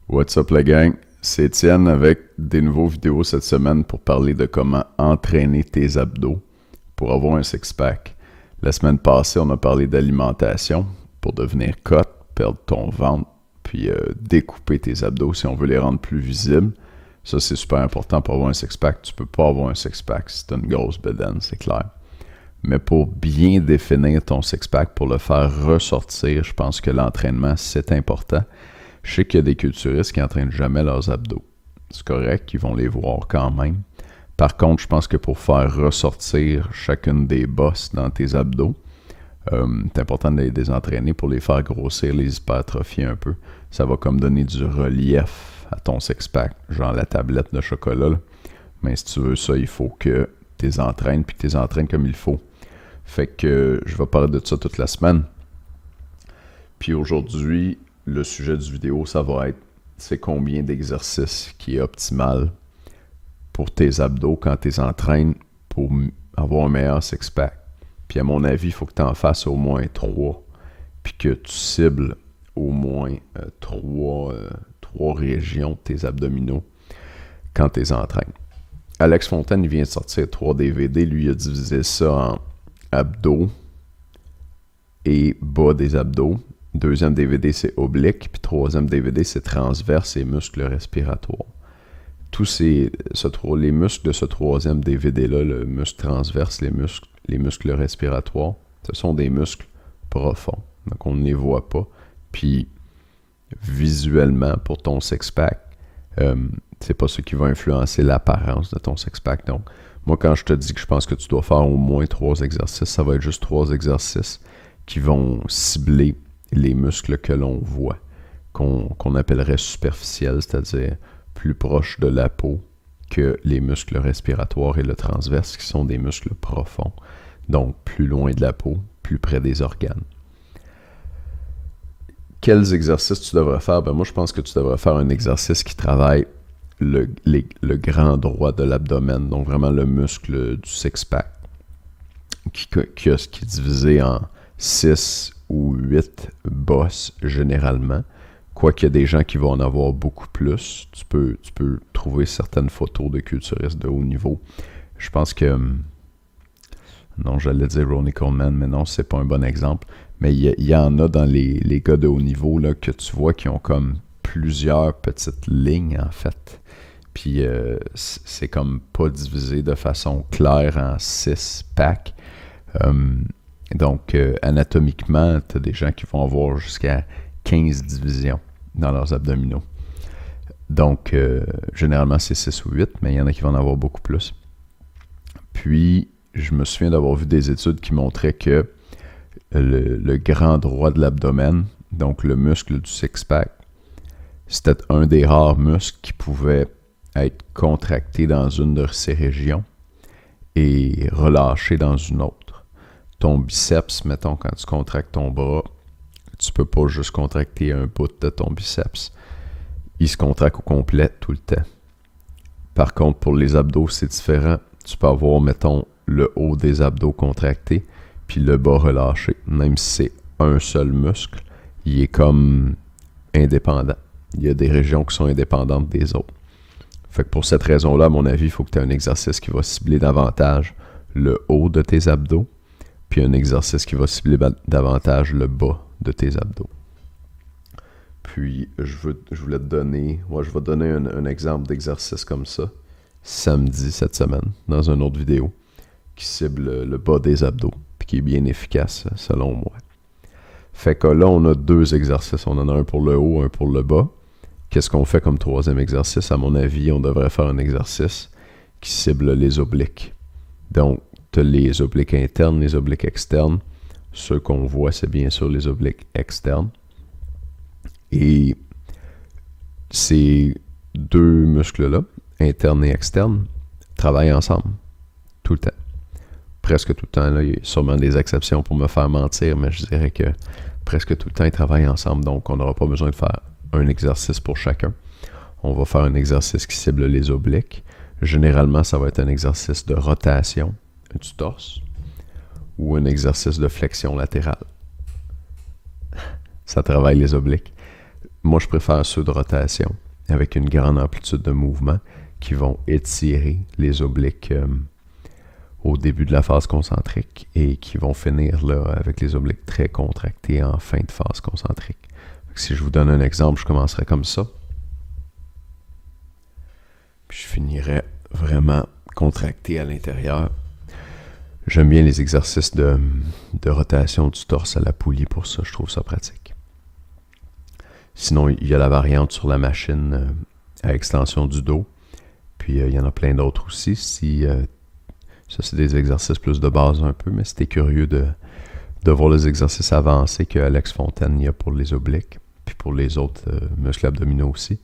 What's up la gang? C'est Étienne avec des nouveaux vidéos cette semaine pour parler de comment entraîner tes abdos pour avoir un six-pack. La semaine passée, on a parlé d'alimentation pour devenir cut, perdre ton ventre, puis découper tes abdos si on veut les rendre plus visibles. Ça, c'est super important pour avoir un six-pack. Tu peux pas avoir un six-pack si tu as une grosse bedaine, c'est clair. Mais pour bien définir ton six-pack, pour le faire ressortir, je pense que l'entraînement, c'est important. Je sais qu'il y a des culturistes qui n'entraînent jamais leurs abdos. C'est correct, ils vont les voir quand même. Par contre, je pense que pour faire ressortir chacune des bosses dans tes abdos, c'est important de les entraîner pour les faire grossir, les hypertrophier un peu. Ça va comme donner du relief à ton six-pack, genre la tablette de chocolat, là. Mais si tu veux ça, il faut que tu les entraînes, puis que tu les entraînes comme il faut. Fait que je vais parler de ça toute la semaine. Puis aujourd'hui, le sujet du vidéo, ça va être c'est combien d'exercices qui est optimal pour tes abdos quand tu les entraînes pour avoir un meilleur six-pack. Puis à mon avis, il faut que tu en fasses au moins 3, puis que tu cibles au moins 3 régions de tes abdominaux quand tu les entraînes. Alex Fontaine, il vient de sortir 3 DVD. Lui, il a divisé ça en abdos et bas des abdos. Deuxième DVD, c'est oblique. Puis troisième DVD, c'est transverse et muscles respiratoires. Tous les muscles de ce troisième DVD-là, le muscle transverse, les muscles respiratoires, ce sont des muscles profonds. Donc, on ne les voit pas. Puis, visuellement, pour ton six-pack, c'est pas ce qui va influencer l'apparence de ton six-pack. Donc, moi, quand je te dis que je pense que tu dois faire au moins 3 exercices, ça va être juste 3 exercices qui vont cibler les muscles que l'on voit, qu'on appellerait superficiels, c'est-à-dire plus proches de la peau que les muscles respiratoires et le transverse, qui sont des muscles profonds, donc plus loin de la peau, plus près des organes. Quels exercices tu devrais faire? Ben moi, je pense que tu devrais faire un exercice qui travaille le grand droit de l'abdomen, donc vraiment le muscle du six-pack, qui est divisé en 6 ou 8 bosses généralement. Quoiqu'il y a des gens qui vont en avoir beaucoup plus. Tu peux trouver certaines photos de culturistes de haut niveau. Je pense que... non, j'allais dire Ronnie Coleman, mais non, c'est pas un bon exemple. Mais il y en a dans les gars de haut niveau là, que tu vois qui ont comme plusieurs petites lignes, en fait. Puis c'est comme pas divisé de façon claire en 6 packs. Donc, anatomiquement, tu as des gens qui vont avoir jusqu'à 15 divisions dans leurs abdominaux. Donc, généralement, c'est 6 ou 8, mais il y en a qui vont en avoir beaucoup plus. Puis, je me souviens d'avoir vu des études qui montraient que le grand droit de l'abdomen, donc le muscle du six-pack, c'était un des rares muscles qui pouvait être contracté dans une de ces régions et relâché dans une autre. Ton biceps, mettons, quand tu contractes ton bras, tu peux pas juste contracter un bout de ton biceps. Il se contracte au complet tout le temps. Par contre, pour les abdos, c'est différent. Tu peux avoir, mettons, le haut des abdos contracté, puis le bas relâché. Même si c'est un seul muscle, il est comme indépendant. Il y a des régions qui sont indépendantes des autres. Fait que pour cette raison-là, à mon avis, il faut que tu aies un exercice qui va cibler davantage le haut de tes abdos, puis un exercice qui va cibler davantage le bas de tes abdos. Puis, je voulais te donner... je vais donner un exemple d'exercice comme ça, samedi cette semaine, dans une autre vidéo, qui cible le bas des abdos, puis qui est bien efficace, selon moi. Fait que là, on a 2 exercices. On en a un pour le haut, un pour le bas. Qu'est-ce qu'on fait comme 3e exercice? À mon avis, on devrait faire un exercice qui cible les obliques. Donc, tu as les obliques internes, les obliques externes. Ceux qu'on voit, c'est bien sûr les obliques externes. Et ces 2 muscles-là, internes et externes, travaillent ensemble tout le temps. Presque tout le temps. Là, il y a sûrement des exceptions pour me faire mentir, mais je dirais que presque tout le temps, ils travaillent ensemble. Donc, on n'aura pas besoin de faire un exercice pour chacun. On va faire un exercice qui cible les obliques. Généralement, ça va être un exercice de rotation du torse ou un exercice de flexion latérale. Ça travaille les obliques. moi, je préfère ceux de rotation avec une grande amplitude de mouvement qui vont étirer les obliques au début de la phase concentrique et qui vont finir là, avec les obliques très contractés en fin de phase concentrique. Si je vous donne un exemple, je commencerai comme ça. Puis je finirai vraiment contracté à l'intérieur. J'aime bien les exercices de rotation du torse à la poulie pour ça, je trouve ça pratique. Sinon, il y a la variante sur la machine à extension du dos. Puis il y en a plein d'autres aussi. Ça, c'est des exercices plus de base un peu, mais si t'es curieux de voir les exercices avancés que Alex Fontaine y a pour les obliques, puis pour les autres muscles abdominaux aussi,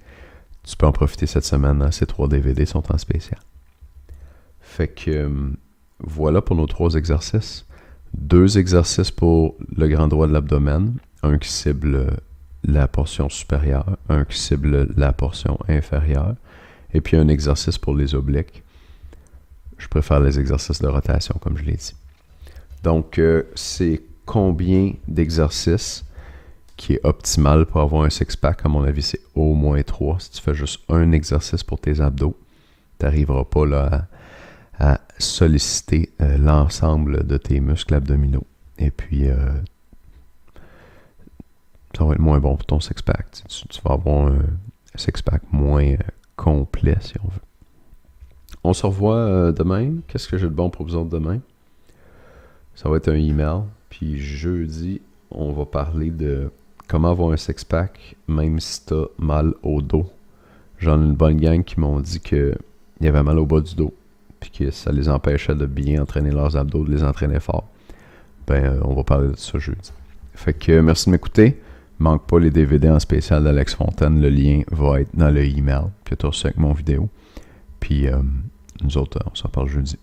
tu peux en profiter cette semaine. Ces 3 DVD sont en spécial. Fait que voilà pour nos 3 exercices. 2 exercices pour le grand droit de l'abdomen. Un qui cible la portion supérieure, un qui cible la portion inférieure, et puis un exercice pour les obliques. Je préfère les exercices de rotation, comme je l'ai dit. Donc, c'est combien d'exercices qui est optimal pour avoir un six-pack? À mon avis, c'est au moins 3. Si tu fais juste un exercice pour tes abdos, tu n'arriveras pas là, à solliciter l'ensemble de tes muscles abdominaux. Et puis, ça va être moins bon pour ton six-pack. Tu vas avoir un six-pack moins complet, si on veut. On se revoit demain. Qu'est-ce que j'ai de bon pour vous autres demain? Ça va être un email. Puis jeudi, on va parler de comment avoir un six-pack même si t'as mal au dos. J'en ai une bonne gang qui m'ont dit qu'il y avait mal au bas du dos. Puis que ça les empêchait de bien entraîner leurs abdos, de les entraîner fort. On va parler de ça jeudi. Fait que merci de m'écouter. Manque pas les DVD en spécial d'Alex Fontaine. Le lien va être dans le email que tu as reçu avec mon vidéo. Puis nous autres, on s'en parle jeudi.